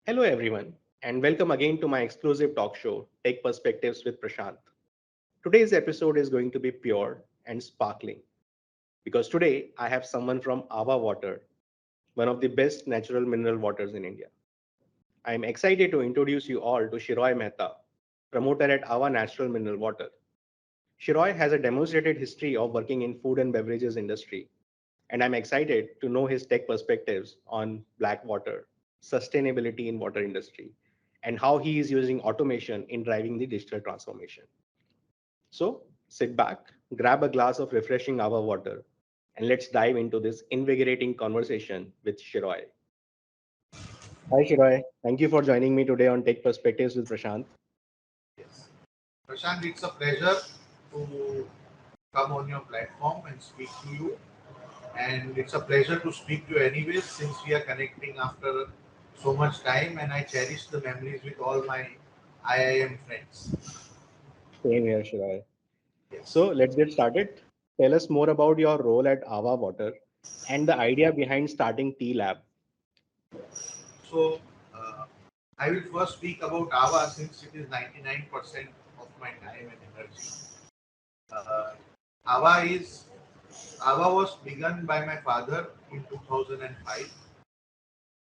Hello, everyone, and welcome again to my exclusive talk show, Take Perspectives with Prashant. Today's episode is going to be pure and sparkling because today I have someone from Aava Water, one of the best natural mineral waters in India. I am excited to introduce you all to Shiroy Mehta, promoter at Aava Natural Mineral Water. Shiroy has a demonstrated history of working in food and beverages industry, and I'm excited to know his tech perspectives on black water, sustainability in water industry, and how he is using automation in driving the digital transformation. So sit back, grab a glass of refreshing Ava water, and let's dive into this invigorating conversation with Shiroy. Hi Shiroy, thank you for joining me today on Tech Perspectives with Prashant. Yes. Prashant, it's a pleasure to come on your platform and speak to you. And it's a pleasure to speak to you anyways, since we are connecting after so much time, and I cherish the memories with all my IIM friends. Same here, Shiroy. Yes. So let's get started. Tell us more about your role at Ava Water and the idea behind starting T Lab. So uh, I will first speak about Aava since it is 99% of my time and energy. Uh, Aava is Aava was begun by my father in 2005.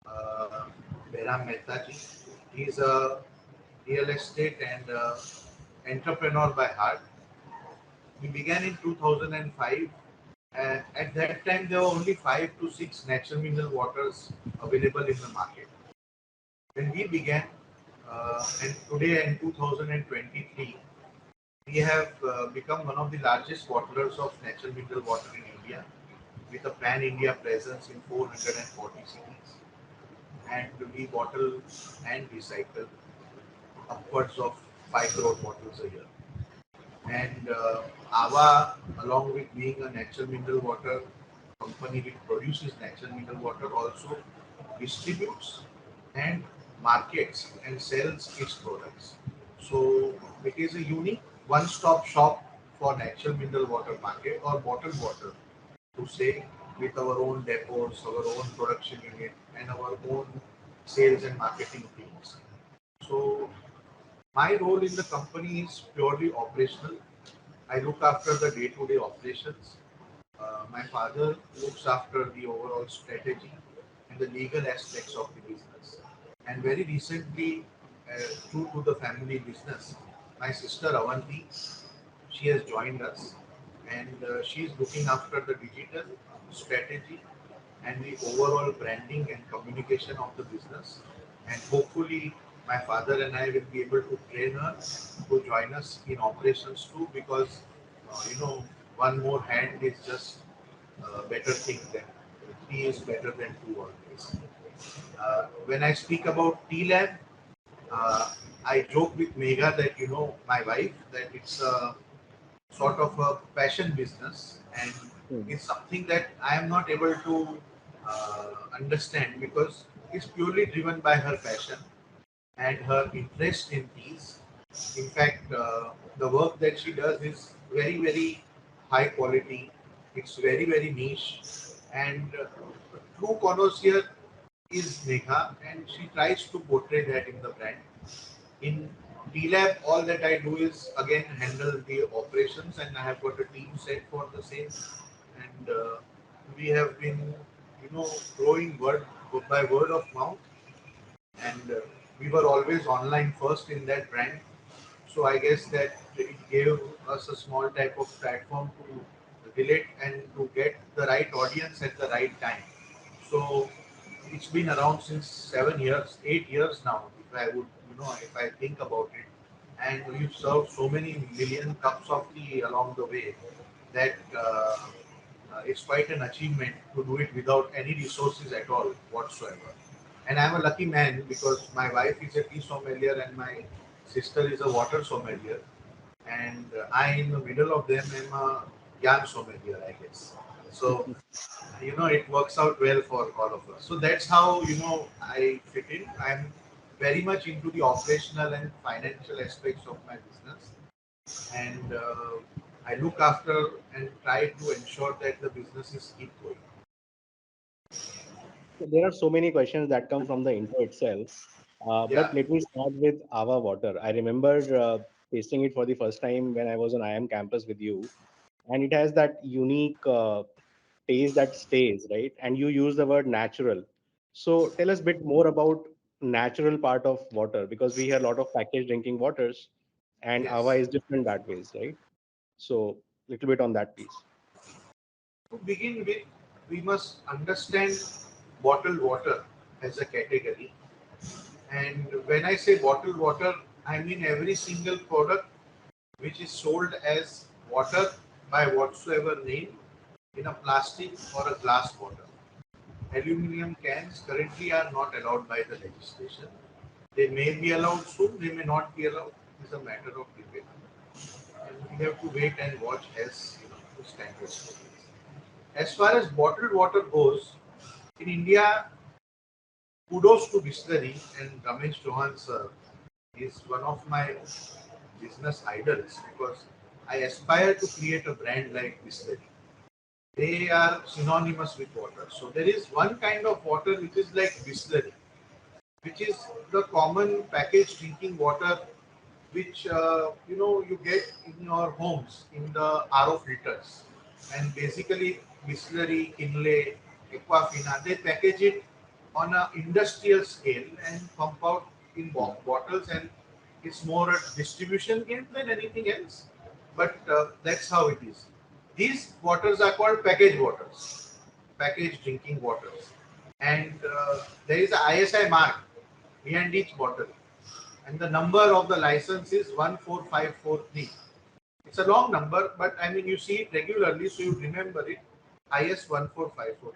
uh, Mehta ji. He's a real estate and entrepreneur by heart. We began in 2005. At that time, there were only 5 to 6 natural mineral waters available in the market. When we began, and today in 2023, we have become one of the largest bottlers of natural mineral water in India, with a pan-India presence in 440 cities. And we bottle and recycle upwards of 5 crore bottles a year. And Aava, along with being a natural mineral water company which produces natural mineral water, also distributes and markets and sells its products. So it is a unique one-stop shop for natural mineral water market or bottled water to say, with our own depots, our own production unit, and our own sales and marketing teams. So my role in the company is purely operational. I look after the day-to-day operations. My father looks after the overall strategy and the legal aspects of the business. And very recently, true to the family business, my sister Avanti, she has joined us, and she is looking after the digital strategy and the overall branding and communication of the business. And hopefully, my father and I will be able to train her to join us in operations too, because one more hand is just a better thing than three is better than two always. When I speak about T Lab, uh, I joke with Megha that my wife, that it's a sort of a passion business, and Hmm. it's something that I am not able to understand, because it's purely driven by her passion and her interest in peace. In fact, the work that she does is very, very high quality. It's very, very niche, and true connoisseur is Megha, and she tries to portray that in the brand. In DLab, all that I do is again handle the operations, and I have got a team set for the same. And we have been, growing by word of mouth, and we were always online first in that brand. So I guess that it gave us a small type of platform to relate and to get the right audience at the right time. So it's been around since 7 years, 8 years now, if I would, if I think about it. And we've served so many million cups of tea along the way that it's quite an achievement to do it without any resources at all whatsoever. And I'm a lucky man because my wife is a tea sommelier and my sister is a water sommelier, and I, in the middle of them, am a yarn sommelier, I guess. So, it works out well for all of us. So that's how, I fit in. I'm very much into the operational and financial aspects of my business, and I look after and try to ensure that the businesses keep going. So there are so many questions that come from the intro itself. But Yeah. let me start with Ava water. I remember tasting it for the first time when I was on IM campus with you, and it has that unique taste that stays, right? And you use the word natural. So tell us a bit more about natural part of water because we hear a lot of packaged drinking waters, and Ava Yes. is different that ways, right? So little bit on that piece. To begin with, we must understand bottled water as a category. And when I say bottled water, I mean every single product which is sold as water by whatsoever name in a plastic or a glass bottle. Aluminum cans currently are not allowed by the legislation. They may be allowed soon, they may not be allowed. It's a matter of debate. And we have to wait and watch as the standards. As far as bottled water goes, in India, kudos to Bisleri and Ramesh Chauhan sir is one of my business idols because I aspire to create a brand like Bisleri. They are synonymous with water. So there is one kind of water which is like Bisleri, which is the common packaged drinking water which you get in your homes in the RO filters, and basically Bisleri, Kinley, Aquafina, they package it on a industrial scale and pump out in Hmm. bottles, and it's more a distribution game than anything else. But that's how it is. These waters are called packaged waters, packaged drinking waters, and there is a ISI mark behind each bottle, and the number of the license is 14543. It's a long number, but I mean you see it regularly, so you remember it. IS 1454.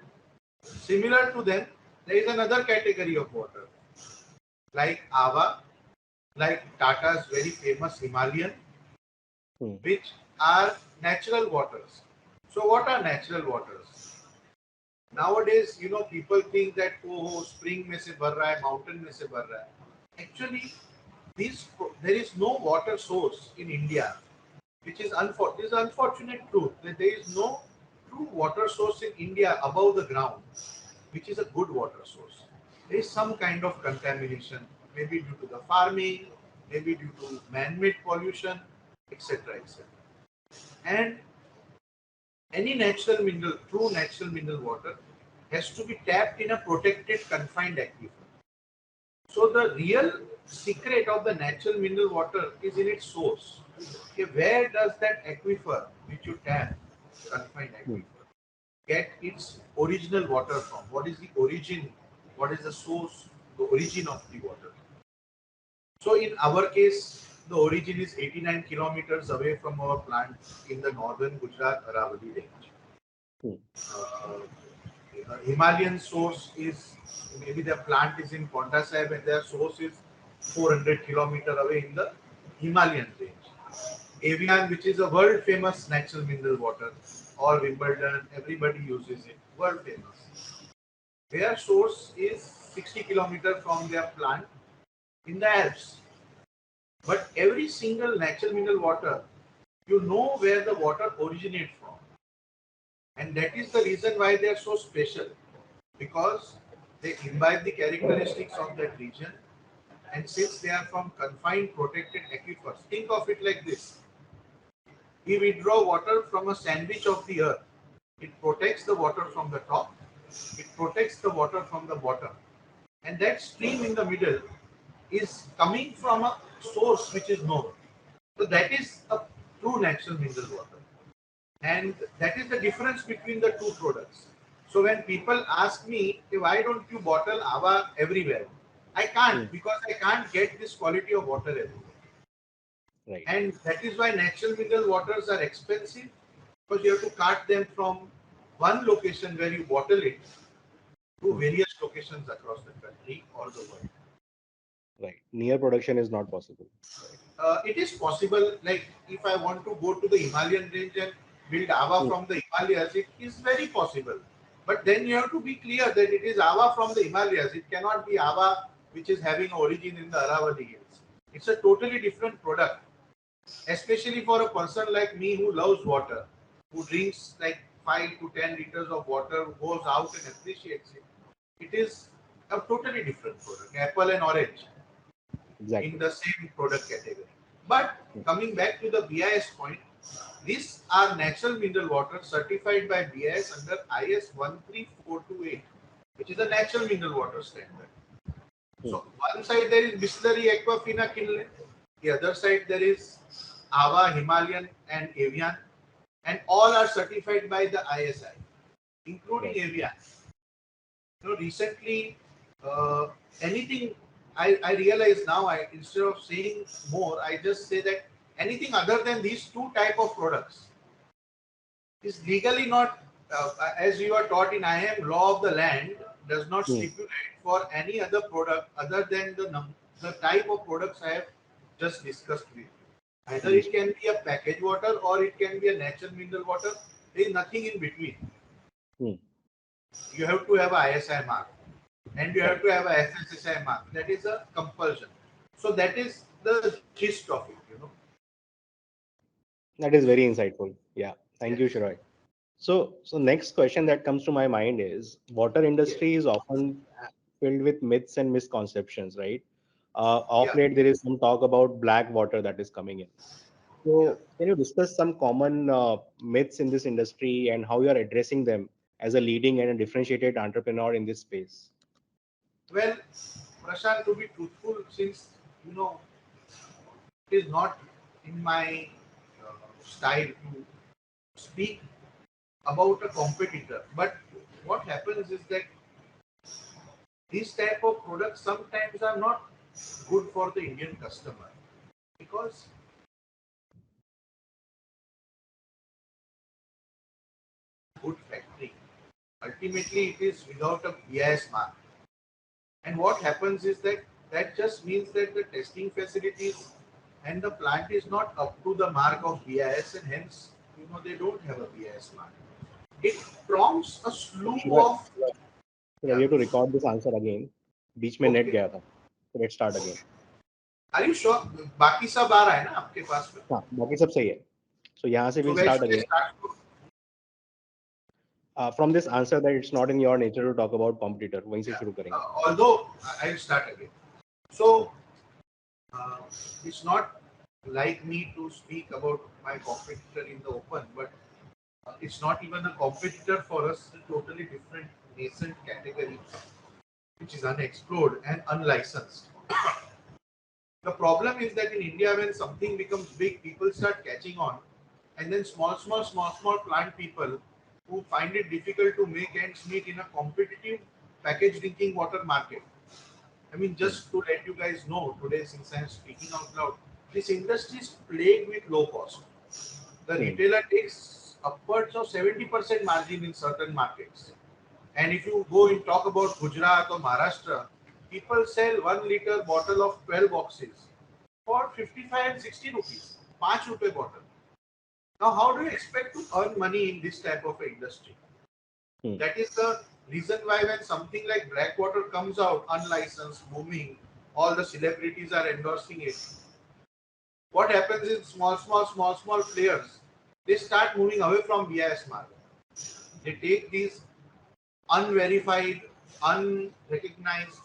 Similar to them, there is another category of water like Aava, like Tata's very famous Himalayan, Hmm. which are natural waters. So what are natural waters? Nowadays, people think that oh, spring में से भर रहा है, mountain में से भर रहा है. Actually, there is no water source in India, which is this is unfortunate truth that there is no true water source in India above the ground, which is a good water source. There is some kind of contamination, maybe due to the farming, maybe due to man-made pollution, etc., etc. And any true natural mineral water, has to be tapped in a protected, confined aquifer. So the real secret of the natural mineral water is in its source. Okay, where does that aquifer, which you tap, confined Hmm. aquifer, get its original water from? What is the origin? What is the source, the origin of the water? So in our case, the origin is 89 kilometers away from our plant in the northern Gujarat Aravalli range. Hmm. Uh, Himalayan source is, maybe their plant is in Ponta Sahib and their source is 400 kilometer away in the Himalayan range. Avian, which is a world famous natural mineral water, all Wimbledon, everybody uses it, world famous. Their source is 60 kilometer from their plant in the Alps. But every single natural mineral water, you know where the water originates from. And that is the reason why they are so special, because they imbibe the characteristics of that region, and since they are from confined protected aquifers, think of it like this: we withdraw water from a sandwich of the earth. It protects the water from the top, it protects the water from the bottom, and that stream in the middle is coming from a source which is known. So that is a true natural mineral water. And that is the difference between the two products. So when people ask me, "Hey, why don't you bottle Ava everywhere?" I Hmm. can't, because I can't get this quality of water everywhere. Right. And that is why natural mineral waters are expensive, because you have to cart them from one location where you bottle it to Hmm. various locations across the country or the world. Right. Near production is not possible. It is possible, like if I want to go to the Himalayan range and build Ava Hmm. from the Himalayas, it is very possible. But then you have to be clear that it is Ava from the Himalayas. It cannot be Ava which is having origin in the Aravalli Hills. It's a totally different product, especially for a person like me who loves water, who drinks like 5 to 10 liters of water, who goes out and appreciates it. It is a totally different product, apple and orange. in Exactly. the same product category. But Hmm. coming back to the BIS point, these are natural mineral water certified by BIS under IS 13428, which is a natural mineral water standard. Hmm. So one side there is Bisleri, Aquafina, Kinley. The other side there is Aava, Himalayan, and Avian, and all are certified by the ISI, including Right. Avian. Recently, uh, anything I realize now, instead of saying more, I just say that anything other than these two type of products is legally not, as you are taught in IM, law of the land does not Hmm. stipulate for any other product other than the type of products I have just discussed with you. Either it Understood. can be a packaged water or it can be a natural mineral water. There is nothing in between. Hmm. You have to have a ISI mark and you have Right. to have a FSSI mark. That is a compulsion. So that is the gist of it. That is very insightful. Yeah. Thank you, Yes. Shiroy. So next question that comes to my mind is water Yes. industry is often filled with myths and misconceptions, right? Of Yeah. late, there is some talk about black water that is coming in. Yeah. So can you discuss some common myths in this industry and how you are addressing them as a leading and a differentiated entrepreneur in this space? Well, Prashant, to be truthful, since you know it is not in my style to speak about a competitor, but what happens is that these type of products sometimes are not good for the Indian customer because good factory. Ultimately, it is without a BIS mark. And what happens is that that just means that the testing facilities and the plant is not up to the mark of BIS, and hence they don't have a BIS mark. It prompts a slew Shiroy, of Shiroy, we yeah. have to record this answer again. बीच में net Okay. गया था. So let's start again. Are you sure? बाकी सब आ रहा है ना आपके पास में? हाँ, बाकी सब सही है. So यहाँ से So we'll where start should I again. start? From this answer that it's not in your nature to talk about competitor, वहीं से Yeah. शुरू करेंगे. Although I'll start again. So uh, it's not like me to speak about my competitor in the open, but it's not even a competitor for us. It's a totally different nascent category, which is unexplored and unlicensed. The problem is that in India, when something becomes big, people start catching on, and then small plant people who find it difficult to make ends meet in a competitive packaged drinking water market. I mean, Hmm. just to let you guys know today, since I'm speaking out loud, this industry is plagued with low cost. The Hmm. retailer takes upwards of 70% margin in certain markets. And if you go and talk about Gujarat or Maharashtra, people sell 1 liter bottle of 12 boxes for 55 and 60 rupees, 5 rupee bottle. Now, how do you expect to earn money in this type of industry? Hmm. That is the reason why when something like Blackwater comes out, unlicensed, booming, all the celebrities are endorsing it. What happens is small players, they start moving away from BIS market. They take these unverified, unrecognized,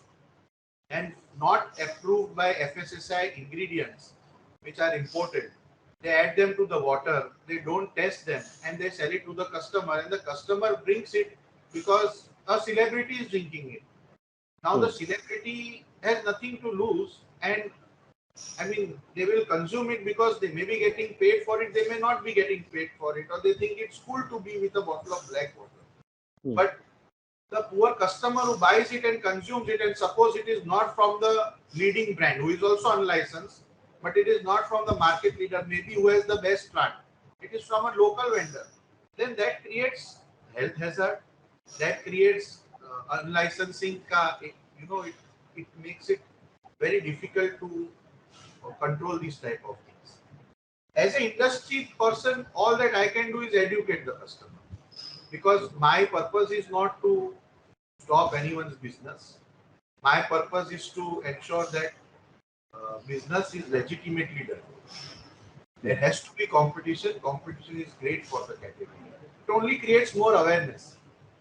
and not approved by FSSI ingredients which are imported. They add them to the water, they don't test them, and they sell it to the customer, and the customer drinks it because a celebrity is drinking it. Now Hmm. the celebrity has nothing to lose, and I mean, they will consume it because they may be getting paid for it, they may not be getting paid for it, or they think it's cool to be with a bottle of black water. Hmm. But the poor customer who buys it and consumes it, and suppose it is not from the leading brand, who is also unlicensed, but it is not from the market leader, maybe who has the best plant, it is from a local vendor, then that creates health hazard, that creates unlicensing. It makes it very difficult to control these type of things. As an industry person, all that I can do is educate the customer because my purpose is not to stop anyone's business. My purpose is to ensure that business is legitimately done. There Hmm. has to be competition. Competition is great for the category. It only creates more awareness.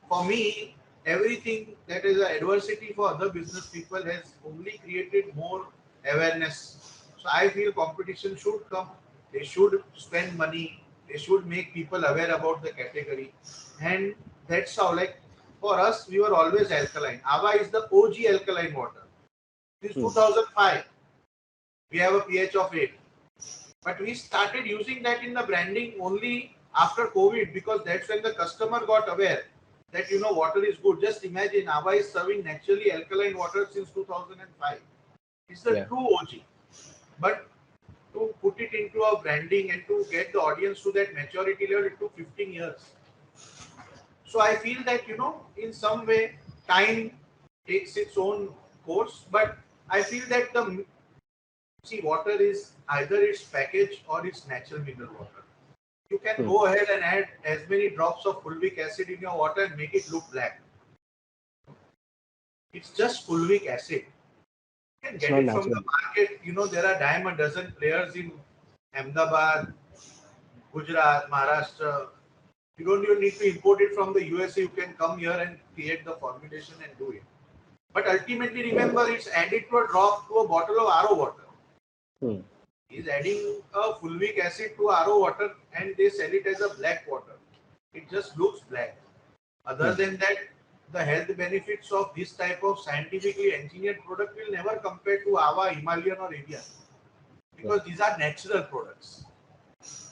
For me, everything that is an adversity for other business people has only created more awareness. So I feel competition should come. They should spend money. They should make people aware about the category, and that's how. Like for us, we were always alkaline. Ava is the OG alkaline water. Since Hmm. 2005, we have a pH of 8. But we started using that in the branding only after COVID because that's when the customer got aware that water is good. Just imagine Aava is serving naturally alkaline water since 2005. It's the Yeah. true OG. But to put it into our branding and to get the audience to that maturity level, it took 15 years. So I feel that in some way time takes its own course, but I feel that the see water is either it's packaged or it's natural mineral water. You can Hmm. go ahead and add as many drops of fulvic acid in your water and make it look black. It's just fulvic acid. You can It's get not it from natural. the market. There are dime a dozen players in Ahmedabad, Gujarat, Maharashtra. You don't even need to import it from the USA. You can come here and create the formulation and do it. But ultimately, remember, it's added to a drop to a bottle of RO water. Hmm. He's adding a fulvic acid to RO water and they sell it as a black water. It just looks black. Other Hmm. than that, the health benefits of this type of scientifically engineered product will never compare to Ava, Himalayan or Indian Right. because these are natural products.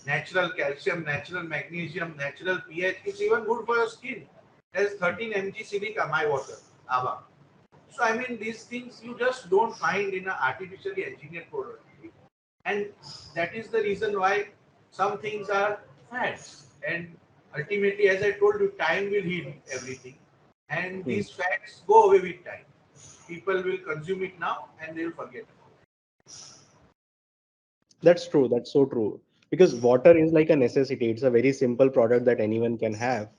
Natural calcium, natural magnesium, natural pH. It's even good for your skin. There's 13 mg silica, my water, Ava. So I mean, these things you just don't find in an artificially engineered product. And that is the reason why some things are fads. And ultimately, as I told you, time will heal everything. And Hmm. these fads go away with time. People will consume it now and they'll forget about That's true. That's so true. Because water is like a necessity. It's a very simple product that anyone can have,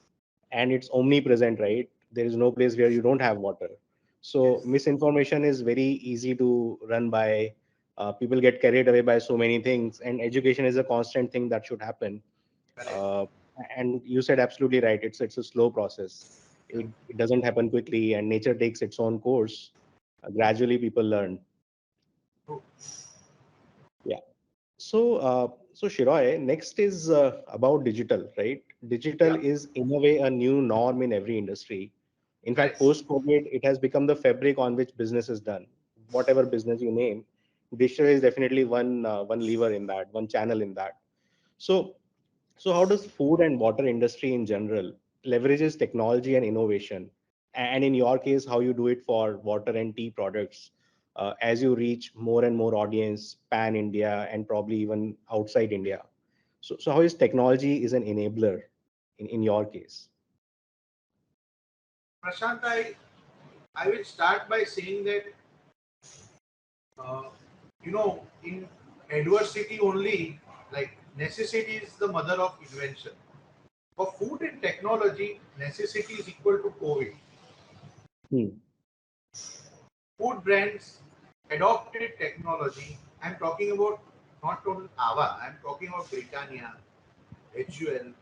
and it's omnipresent, right? There is no place where you don't have water. it. So Yes, misinformation is very easy to run by. People get carried away by so many things, and education is a constant thing that should happen. correct. Uh, and you said absolutely right. It's a slow process. Yeah, It doesn't happen quickly, and nature takes its own course. Gradually, people learn. true. Yeah. So Shiroy, next is about digital, right? Digital Yeah, is in a way a new norm in every industry. In fact, correct. post-COVID, it has become the fabric on which business is done. Whatever business you name, digital is definitely one lever in that, one channel in that. So so how does food and water industry in general leverages technology and innovation? And in your case, how you do it for water and tea products as you reach more and more audience pan India and probably even outside India. So how is technology is an enabler in your case? Prashant, I will start by saying that, uh, in adversity only, like necessity is the mother of invention. For food and technology, necessity is equal to COVID. Hmm. Food brands adopted technology. I'm talking about not only Ava, I'm talking about Britannia, HUL,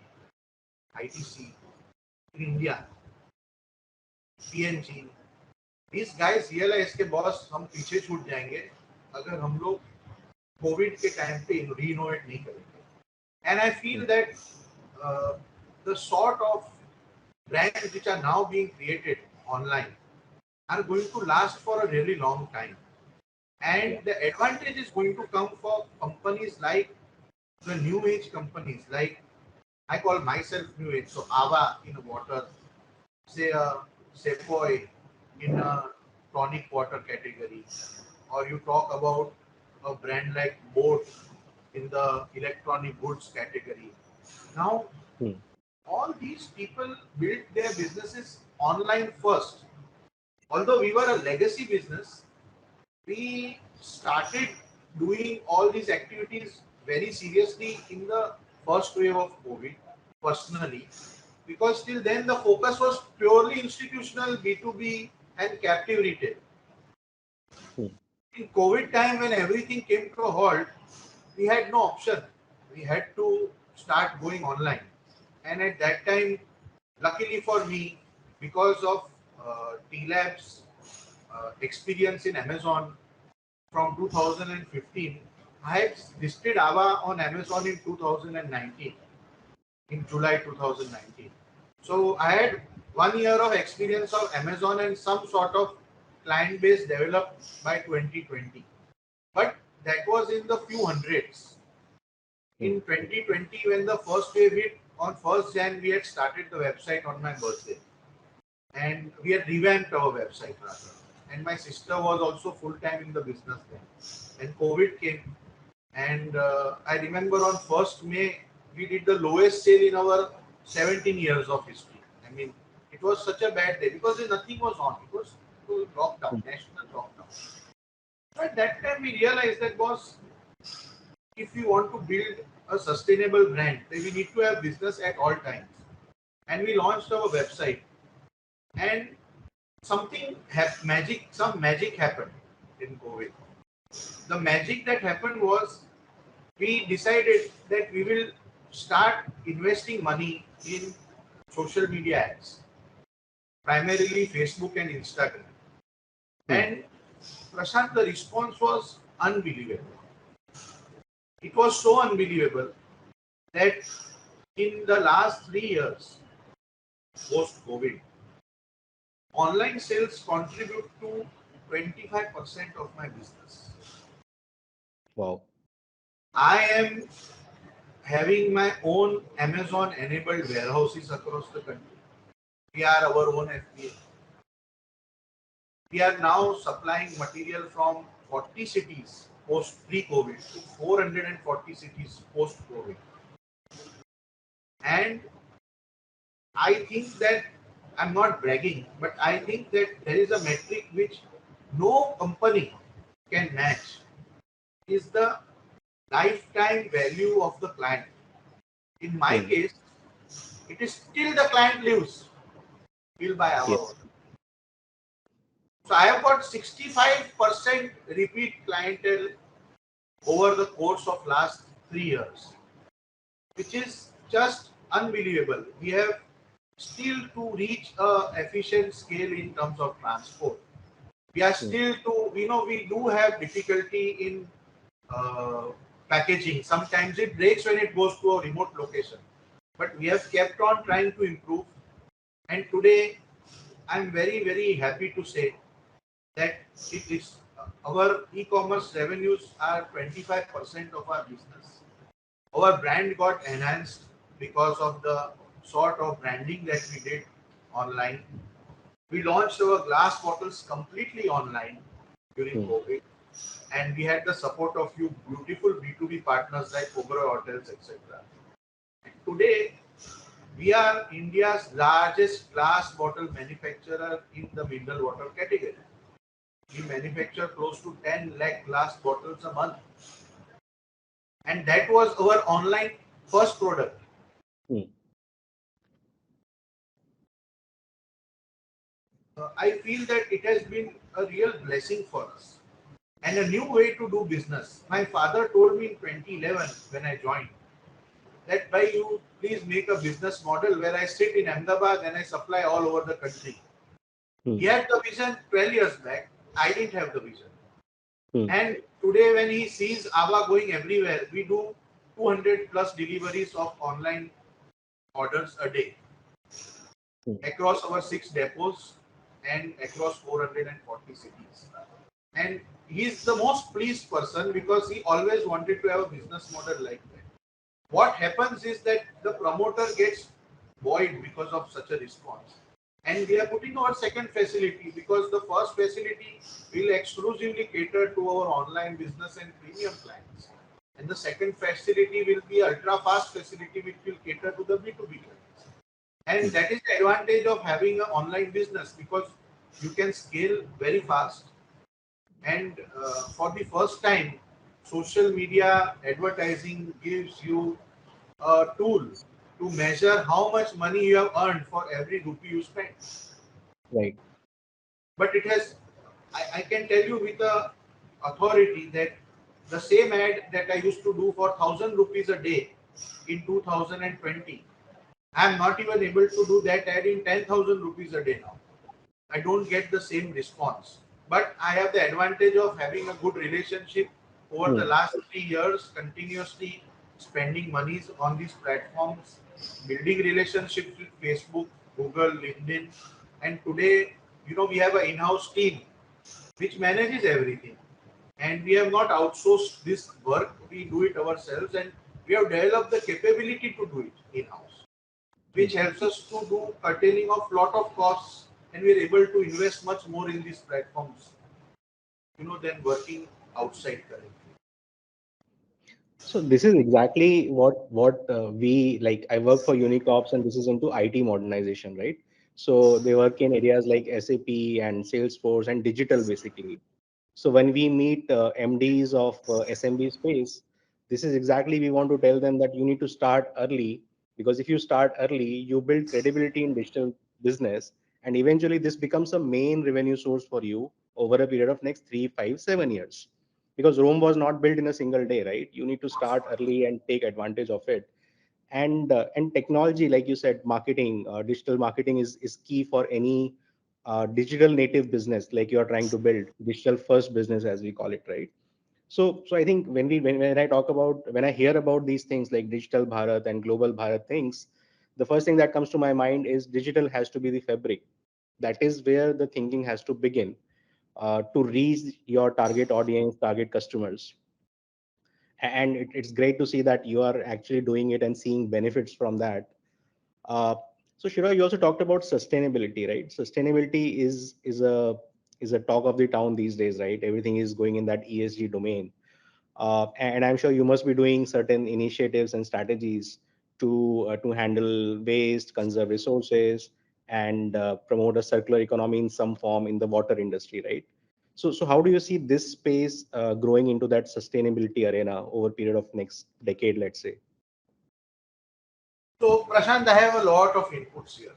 ITC, in India, PNG. These guys realize के boss हम पीछे छूट जाएंगे अगर हम लोग Covid के time पे रीइनोवेट नहीं करेंगे. And I Hmm. feel that the sort of brands which are now being created online are going to last for a really long time. Yeah. And the advantage is going to come for companies like the new age companies, like I call myself new age. So Ava in water, say Sepoy in a tonic water category, or you talk about a brand like Boat in the electronic goods category. Now, Hmm. all these people built their businesses online first. Although we were a legacy business, we started doing all these activities very seriously in the first wave of COVID personally, because till then the focus was purely institutional, B2B, and captive retail. Hmm. In COVID time, when everything came to a halt, we had no option. We had to start going online. And at that time, luckily for me, because of T Labs experience in Amazon, from 2015. I had listed Aava on Amazon in 2019, in July 2019. So I had 1 year of experience of Amazon and some sort of client base developed by 2020. But that was in the few hundreds. In 2020, when the first wave hit, on 1st Jan, we had started the website on my birthday. And we had revamped our website rather. And my sister was also full-time in the business then. And COVID came. And I remember on 1st May, we did the lowest sale in our 17 years of history. I mean, it was such a bad day because nothing was on. It was lockdown, national lockdown. So at that time, we realized that was if we want to build a sustainable brand, then we need to have business at all times. And we launched our website, and some magic happened in COVID. The magic that happened was we decided that we will start investing money in social media ads, primarily Facebook and Instagram. And Prashant, the response was unbelievable. It was so unbelievable that in the last 3 years, post-COVID, online sales contribute to 25% of my business. Wow. I am having my own Amazon-enabled warehouses across the country. We are our own FBA. We are now supplying material from 40 cities pre-COVID to 440 cities post-COVID. And I think that, I'm not bragging, but I think that there is a metric which no company can match, is the lifetime value of the client. In my case, it is till the client lives, we'll buy our order. So I have got 65% repeat clientele over the course of last 3 years, which is just unbelievable. We have still to reach a efficient scale in terms of transport. We are still we do have difficulty in packaging. Sometimes it breaks when it goes to a remote location, but we have kept on trying to improve. And today, I'm very, very happy to say that it is our e-commerce revenues are 25% of our business. Our brand got enhanced because of the sort of branding that we did online. We launched our glass bottles completely online during COVID, and we had the support of few beautiful B2B partners like Oberoi Hotels, etc. Today, we are India's largest glass bottle manufacturer in the mineral water category. We manufacture close to 10 lakh glass bottles a month. And that was our online first product. I feel that it has been a real blessing for us and a new way to do business. My father told me in 2011 when I joined that by you please make a business model where I sit in Ahmedabad and I supply all over the country. He had the vision 12 years back. I didn't have the vision. And today when he sees Aava going everywhere, we do 200 plus deliveries of online orders a day across our 6 depots and across 440 cities. And he's the most pleased person because he always wanted to have a business model like that. What happens is that the promoter gets buoyed because of such a response. And we are putting our second facility because the first facility will exclusively cater to our online business and premium clients. And the second facility will be ultra fast facility which will cater to the B2B clients. And that is the advantage of having an online business because you can scale very fast. And for the first time, social media advertising gives you a tool to measure how much money you have earned for every rupee you spend. Right. But it has, I can tell you with authority that the same ad that I used to do for 1,000 rupees a day in 2020, I am not even able to do that ad in 10,000 rupees a day now. I don't get the same response. But I have the advantage of having a good relationship over the Hmm. last 3 years, continuously spending monies on these platforms, building relationships with Facebook, Google, LinkedIn, and today, we have an in-house team which manages everything. And we have not outsourced this work; we do it ourselves, and we have developed the capability to do it in-house, Hmm. which helps us to do curtailing of lot of costs, and we are able to invest much more in these platforms, than working outside currently. So this is exactly what we like. I work for Unicorps, and this is into IT modernization, right? So they work in areas like SAP and Salesforce and digital, basically. So when we meet MDs of SMB space, this is exactly we want to tell them that you need to start early, because if you start early, you build credibility in digital business, and eventually this becomes a main revenue source for you over a period of next 3, 5, 7 years. Because Rome was not built in a single day, right? You need to start early and take advantage of it. And technology, like you said, marketing, digital marketing is key for any digital native business, like you are trying to build digital first business, as we call it, right? So I think when I talk about, when I hear about these things like digital Bharat and global Bharat things, the first thing that comes to my mind is digital has to be the fabric. That is where the thinking has to begin, to reach your target audience, target customers. And it's great to see that you are actually doing it and seeing benefits from that. So Shiroy, you also talked about sustainability, right? Sustainability is a talk of the town these days, right? Everything is going in that ESG domain, and I'm sure you must be doing certain initiatives and strategies to handle waste, conserve resources, and promote a circular economy in some form in the water industry, right? So how do you see this space growing into that sustainability arena over a period of next decade, let's say? So, Prashant, I have a lot of inputs here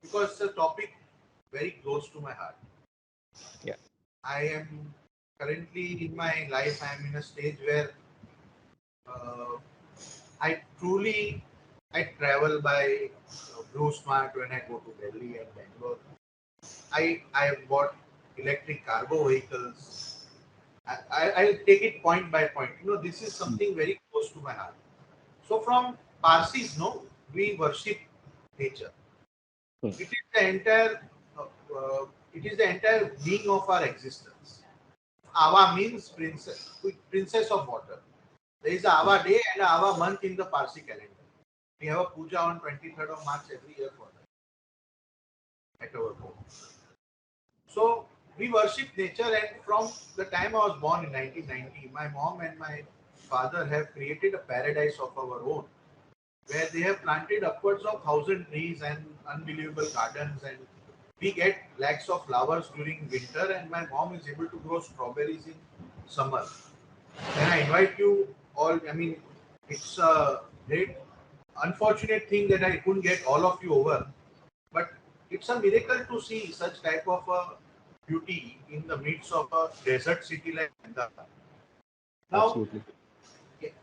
because it's a topic very close to my heart. Yeah. I am currently in my life, I am in a stage where uh, I truly I travel by Blue Smart when I go to Delhi and Bangalore. I have bought electric cargo vehicles. I'll take it point by point. This is Hmm. something very close to my heart. So from Parsis, no, we worship nature. Hmm. It is the entire, uh, it is the entire being of our existence. Aava means princess of water. There is a Hmm. Aava day and a Aava month in the Parsi calendar. We have a puja on 23rd of March every year for that at our home. So we worship nature, and from the time I was born in 1990, my mom and my father have created a paradise of our own, where they have planted upwards of 1,000 trees and unbelievable gardens, and we get lakhs of flowers during winter, and my mom is able to grow strawberries in summer. And I invite you all. I mean, it's a great, unfortunate thing that I couldn't get all of you over, but it's a miracle to see such type of a beauty in the midst of a desert city like Ahmedabad. Now, Absolutely.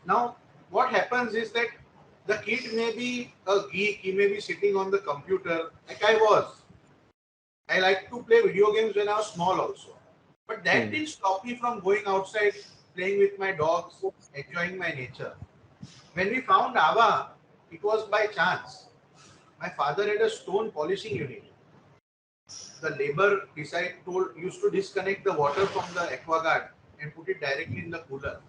now, what happens is that the kid may be a geek, he may be sitting on the computer like I was. I like to play video games when I was small also. But that Hmm. didn't stop me from going outside, playing with my dogs, enjoying my nature. When we found Ava, it was by chance. My father had a stone polishing unit. The labor told used to disconnect the water from the aquaguard and put it directly in the cooler.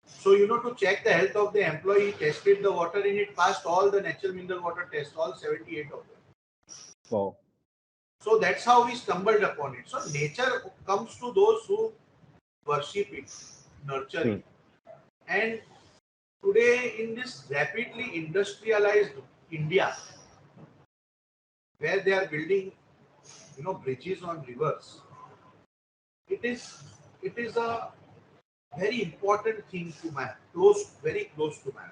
So, to check the health of the employee, he tested the water and it passed all the natural mineral water tests, all 78 of them. Wow. So that's how we stumbled upon it. So nature comes to those who worship it, nurture Hmm. it. And today in this rapidly industrialized India, where they are building, bridges on rivers, it is it is a very important thing to man, very close to man.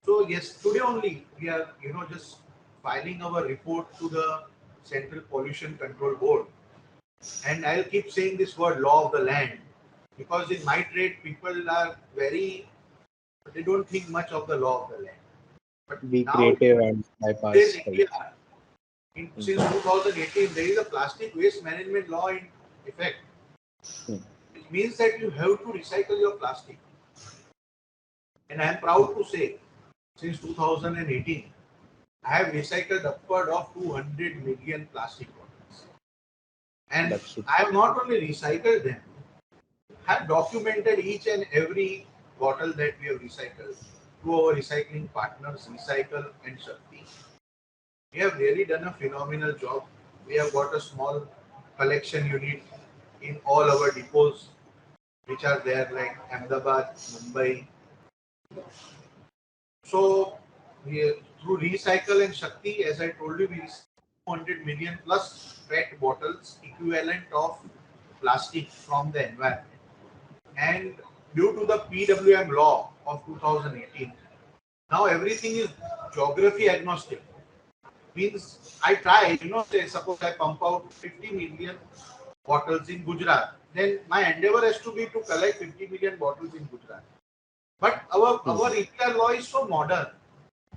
So yes, today only we are, just filing our report to the Central Pollution Control Board, and I'll keep saying this word, law of the land, because in my trade people are very, they don't think much of the law of the land. But Be now in creative and today's bypass, right? India, Hmm. since 2018, there is a plastic waste management law in effect. Hmm. Which means that you have to recycle your plastic. And I am proud to say, since 2018, I have recycled upward of 200 million plastic bottles. And That's super. I have not only recycled them, I have documented each and every bottle that we have recycled to our recycling partners, Recycle and Shakti. We have really done a phenomenal job. We have got a small collection unit in all our depots, which are there like Ahmedabad, Mumbai. So we, through Recycle and Shakti, as I told you, we recycle 200 million plus PET bottles equivalent of plastic from the environment. And due to the PWM law of 2018, now everything is geography agnostic. Means I try, say suppose I pump out 50 million bottles in Gujarat, then my endeavor has to be to collect 50 million bottles in Gujarat. But our Hmm. EPR law is so modern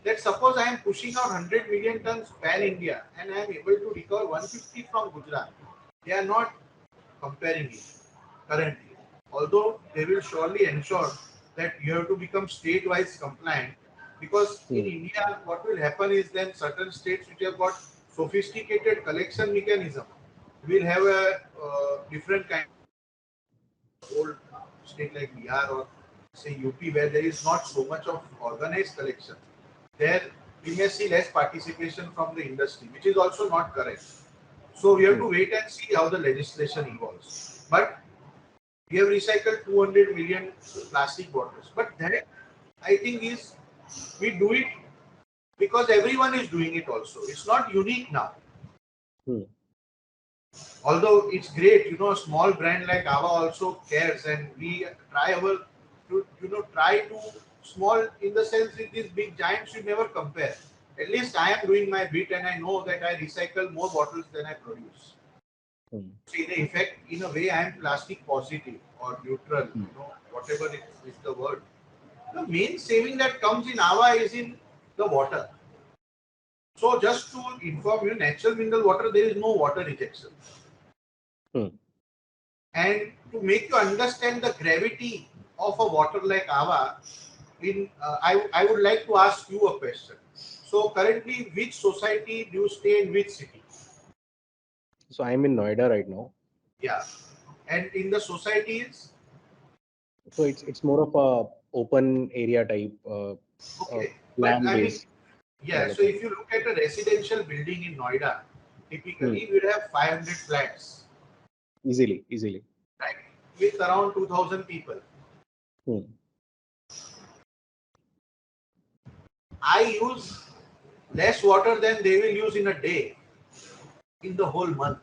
that suppose I am pushing out 100 million tons pan India and I am able to recover 150 from Gujarat. They are not comparing it currently. Although they will surely ensure that you have to become state-wise compliant, because in Hmm. India, what will happen is then certain states which have got sophisticated collection mechanism will have a different kind of old state like Bihar or say UP where there is not so much of organized collection. There we may see less participation from the industry, which is also not correct. So we have Hmm. to wait and see how the legislation evolves. But we have recycled 200 million plastic bottles. But that I think is we do it because everyone is doing it also. It's not unique now. Hmm. Although it's great, a small brand like Aava also cares, and we try our to try to small in the sense with these big giants you never compare. At least I am doing my bit, and I know that I recycle more bottles than I produce. Hmm. So in effect, in a way, I am plastic positive or neutral, Hmm. whatever is the word. The main saving that comes in Aava is in the water. So just to inform you, natural mineral water, there is no water rejection. Hmm. And to make you understand the gravity of a water like Aava, I would like to ask you a question. So currently, which society do you stay in which city? So I'm in Noida right now. Yeah. And in the societies, So it's more of a open area type, okay. But land I mean, based yeah, so development. if you look at a residential building in Noida, Hmm. typically we would have 500 flats, Easily, easily. right? With around 2000 people. Hmm. I use less water than they will use in a day, in the whole month.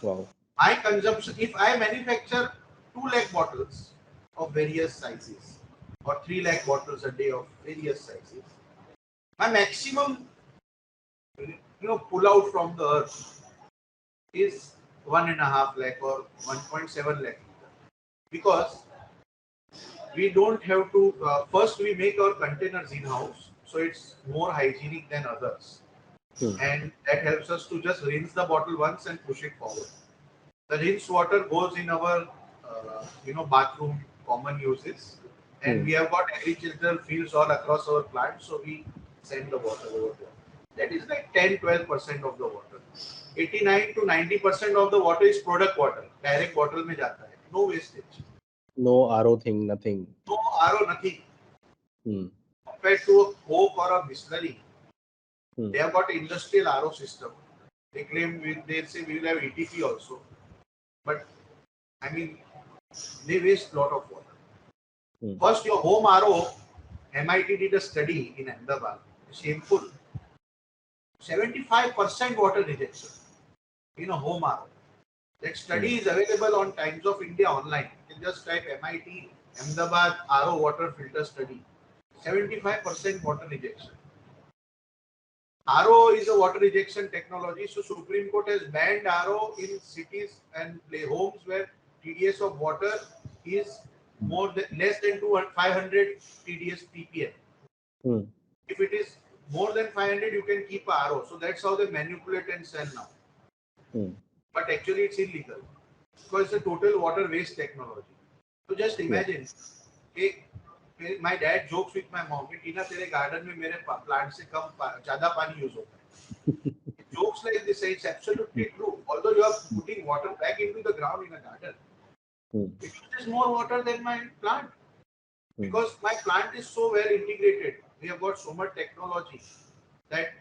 Wow. My consumption, if I manufacture 2 lakh bottles of various sizes or 3 lakh bottles a day of various sizes, my maximum, pull out from the earth is 1.5 lakh or 1.7 lakh because we don't have to first we make our containers in house, so it's more hygienic than others, Hmm. and that helps us to just rinse the bottle once and push it forward. The rinsed water goes in our bathroom common uses, and Hmm. we have got agricultural fields all across our plant, so we send the water over there. That is like 10-12% of the water. 89 to 90% of the water is product water, direct bottle में जाता है, no wastage, No RO thing, nothing. no RO, nothing. Hmm. Compared to a Coke or a Bisleri, Hmm. they have got industrial RO system. They claim they say we will have ETP also, but I mean they waste lot of water. Hmm. First, your home RO, MIT did a study in Ahmedabad, shameful. 75% water rejection in a home RO. That Hmm. study is available on Times of India online. You can just type MIT Ahmedabad RO water filter study. 75% water rejection. RO is a water rejection technology. So Supreme Court has banned RO in cities and homes where TDS of water is Hmm. more than less than 500 TDS ppm. Hmm. If it is more than 500, you can keep a RO. So that's how they manipulate and sell now. Hmm. But actually, it's illegal. because it's a total water waste technology. So just Yeah. imagine, एक my dad jokes with my mom कि टीना तेरे garden में मेरे plant से कम ज्यादा पानी use होता है. Jokes like this, it's absolutely true. Although you are putting water back into the ground in a garden, Mm, it uses more water than my plant mm, because my plant is so well integrated. We have got so much technology that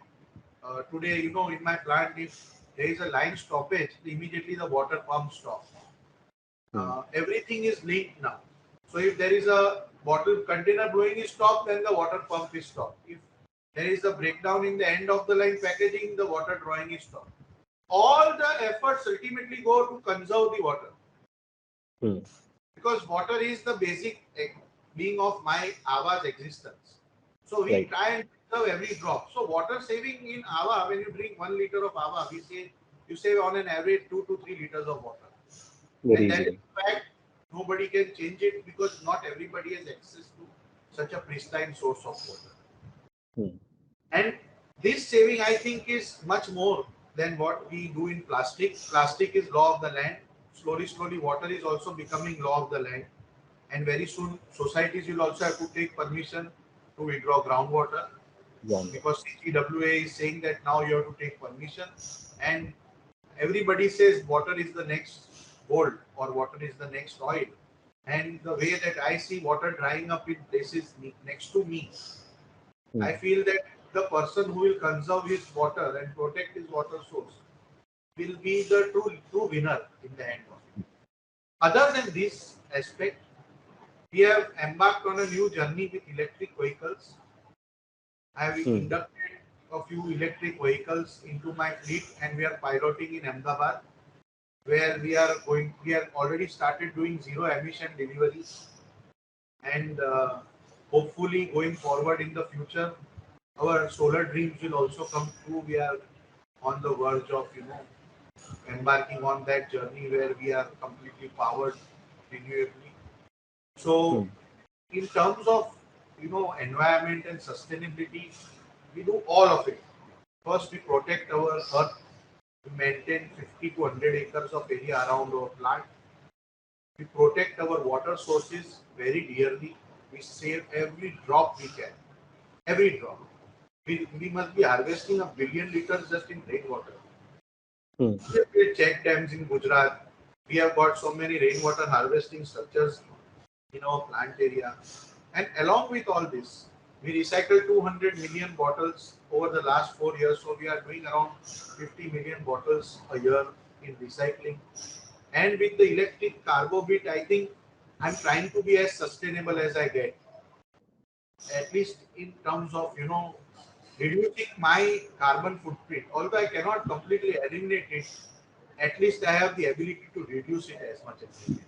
today, in my plant, if there is a line stoppage, immediately the water pump stops. mm, Everything is linked now. So if there is a bottle container blowing is stopped, then the water pump is stopped. If there is a breakdown in the end of the line packaging, the water drawing is stopped. All the efforts ultimately go to conserve the water mm. because water is the basic being of my Ava's existence. So we Right. try and preserve every drop. So water saving in Ava, when you drink 1 liter of Ava, we say you save on an average 2 to 3 liters of water. Very And that is easily. a fact. Nobody can change it because not everybody has access to such a pristine source of water. Mm, And this saving, I think, is much more than what we do in plastic. Plastic is law of the land. Slowly, slowly, water is also becoming law of the land. And very soon, societies will also have to take permission to withdraw groundwater groundwater. because CGWA is saying that now you have to take permission. And everybody says water is the next gold or water is the next oil. And the way that I see water drying up in places next to me, I Mm, feel that the person who will conserve his water and protect his water source will be the true winner in the end of it. Other than this aspect, we have embarked on a new journey with electric vehicles. I have mm, inducted a few electric vehicles into my fleet and we are piloting in Ahmedabad where we have already started doing zero emission deliveries and hopefully going forward in the future our solar dreams will also come true. We are on the verge of embarking on that journey where we are completely powered renewably. So mm, in terms of environment and sustainability, we do all of it. First we protect our earth. We maintain 50 to 100 acres of area around our plant. We protect our water sources very dearly. We save every drop we can. Every drop. We must be harvesting a billion liters just in rainwater. mm. We have built check dams in Gujarat. We have got so many rainwater harvesting structures in our plant area. And along with all this, we recycled 200 million bottles over the last 4 years. So we are doing around 50 million bottles a year in recycling. And with the electric cargo bit, I think I'm trying to be as sustainable as I get, at least in terms of reducing my carbon footprint. Although I cannot completely eliminate it, at least I have the ability to reduce it as much as I can.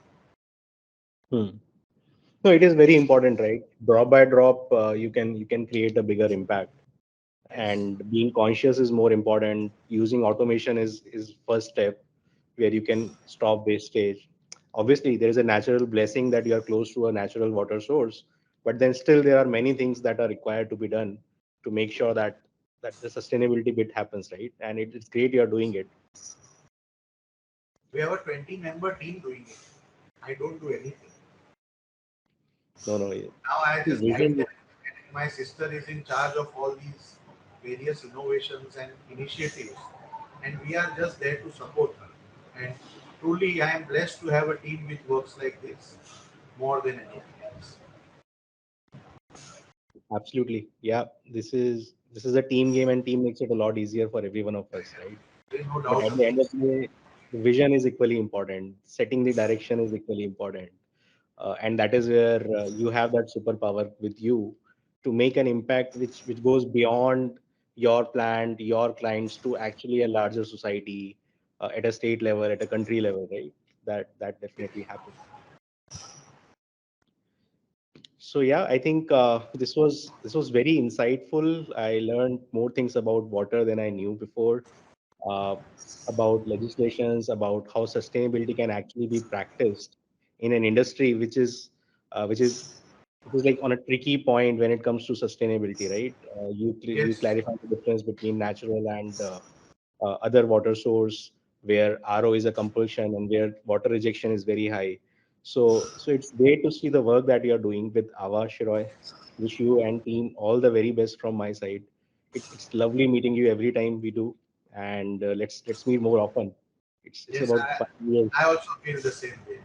Hmm. No, it is very important, right? Drop by drop, you can create a bigger impact. Yes. And being conscious is more important. Using automation is first step where you can stop wastage. Obviously, there is a natural blessing that you are close to a natural water source, but then still there are many things that are required to be done to make sure that the sustainability bit happens, right? And it's great you are doing it. We have a 20-member team doing it. I don't do anything. No, no, Now I just guide vision. them. My sister is in charge of all these various innovations and initiatives, and we are just there to support her. And truly, I am blessed to have a team which works like this more than anything else. Absolutely. Yeah, this is a team game, and team makes it a lot easier for every one of us, right? There is no But doubt at the about end it. of the day, the vision is equally important. Setting the direction is equally important, and that is where you have that superpower with you to make an impact which goes beyond your plant, your clients, to actually a larger society, at a state level, at a country level, right? That definitely happens. So yeah, I think this was very insightful. I learned more things about water than I knew before, uh, about legislations, about how sustainability can actually be practiced in an industry uh, which is which is like on a tricky point when it comes to sustainability, right? You Yes, clarify the difference between natural and other water source. where RO is a compulsion and where water rejection is very high. So it's great to see the work that you are doing with Ava, Shiroy. Wish you and team all the very best from my side. It's lovely meeting you every time we do, and let's meet more often. It's Yes, about 5 years. I also feel the same way.